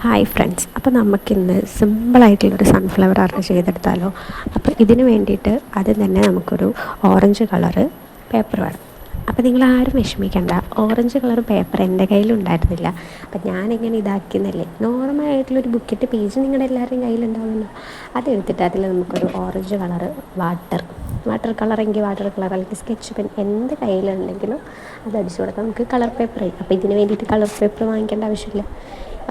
Hi friends, അപ്പോൾ നമുക്കിന്ന് സിമ്പിളായിട്ടുള്ളൊരു സൺഫ്ലവർ ആർട്ട് ചെയ്തെടുത്താലോ. അപ്പോൾ ഇതിന് വേണ്ടിയിട്ട് ആദ്യം തന്നെ നമുക്കൊരു ഓറഞ്ച് കളറ് പേപ്പർ വേണം. അപ്പോൾ നിങ്ങളാരും വിഷമിക്കേണ്ട, ഓറഞ്ച് കളർ പേപ്പർ എൻ്റെ കയ്യിലുണ്ടായിരുന്നില്ല. അപ്പം ഞാനിങ്ങനെ ഇതാക്കിയെന്നല്ലേ, നോർമലായിട്ടുള്ളൊരു ബുക്കിൻ്റെ പേജ് നിങ്ങളുടെ എല്ലാവരുടെയും കയ്യിലുണ്ടാവുമല്ലോ. അതെടുത്തിട്ട് അതിൽ നമുക്കൊരു ഓറഞ്ച് കളറ് വാട്ടർ കളറെങ്കിൽ വാട്ടർ കളർ, അല്ലെങ്കിൽ സ്കെച്ച് പെൻ എന്ത് കയ്യിലുണ്ടെങ്കിലും അത് അടിച്ചു കൊടുക്കാം. നമുക്ക് കളർ പേപ്പറായി. അപ്പോൾ ഇതിന് വേണ്ടിയിട്ട് കളർ പേപ്പർ വാങ്ങിക്കേണ്ട ആവശ്യമില്ല.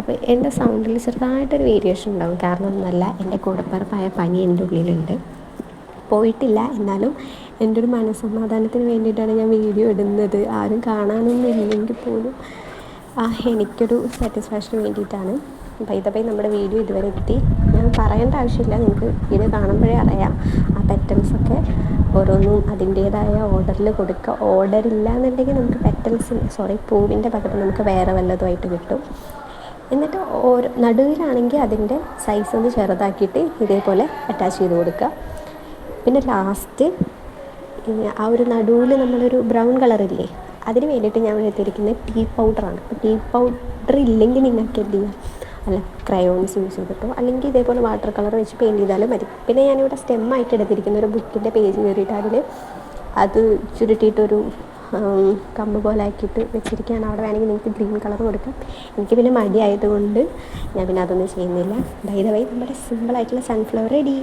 അപ്പോൾ എൻ്റെ സൗണ്ടിൽ ചെറുതായിട്ടൊരു വേരിയേഷൻ ഉണ്ടാകും. കാരണം ഒന്നുമല്ല, എൻ്റെ കൂടപ്പിറപ്പായ പനി എൻ്റെ ഉള്ളിലുണ്ട്. പോയിട്ടില്ല, എന്നാലും എൻ്റെ ഒരു മനസ്സമാധാനത്തിന് വേണ്ടിയിട്ടാണ് ഞാൻ വീഡിയോ ഇടുന്നത്. ആരും കാണാനൊന്നും ഇല്ലെങ്കിൽ പോലും എനിക്കൊരു സാറ്റിസ്ഫാക്ഷന് വേണ്ടിയിട്ടാണ്. അപ്പോൾ ഇതപ്പോൾ നമ്മുടെ വീഡിയോ ഇതുവരെ എത്തി. ഞാൻ പറയേണ്ട ആവശ്യമില്ല, നിങ്ങൾക്ക് വീഡിയോ കാണുമ്പോഴേ അറിയാം. ആ പെറ്റൽസൊക്കെ ഓരോന്നും അതിൻ്റേതായ ഓർഡറിൽ കൊടുക്കുക. ഓർഡറില്ല എന്നുണ്ടെങ്കിൽ നമുക്ക് പൂവിൻ്റെ പകരം നമുക്ക് വേറെ വല്ലതുമായിട്ട് കിട്ടും. എന്നിട്ട് നടുവിലാണെങ്കിൽ അതിൻ്റെ സൈസ് ഒന്ന് ചെറുതാക്കിയിട്ട് ഇതേപോലെ അറ്റാച്ച് ചെയ്ത് കൊടുക്കുക. പിന്നെ ലാസ്റ്റ് ആ ഒരു നടുവിൽ നമ്മളൊരു ബ്രൗൺ കളറില്ലേ, അതിന് വേണ്ടിയിട്ട് ഞാൻ എടുത്തിരിക്കുന്നത് ടീ പൗഡറാണ്. അപ്പോൾ ടീ പൗഡർ ഇല്ലെങ്കിൽ നിങ്ങൾക്ക് എന്ത് ചെയ്യാം, അല്ല ക്രയോൺസ് യൂസ് ചെയ്തിട്ടോ അല്ലെങ്കിൽ ഇതേപോലെ വാട്ടർ കളർ വെച്ച് പെയിൻറ്റ് ചെയ്താലും മതി. പിന്നെ ഞാനിവിടെ സ്റ്റെമ്മായിട്ട് എടുത്തിരിക്കുന്ന ഒരു ബുക്കിൻ്റെ പേജ് കയറിയിട്ട് അതിൽ അത് ചുരുട്ടിയിട്ടൊരു കമ്പ് പോലെ ആക്കിയിട്ട് വെച്ചിരിക്കുകയാണ്. അവിടെ വേണമെങ്കിൽ നിങ്ങൾക്ക് ഗ്രീൻ കളർ കൊടുക്കാം. എനിക്ക് പിന്നെ മടി ആയതുകൊണ്ട് ഞാൻ പിന്നെ അതൊന്നും ചെയ്യുന്നില്ല. ബൈ ദ വേ, നമ്മുടെ സിമ്പിളായിട്ടുള്ള സൺഫ്ലവർ റെഡി.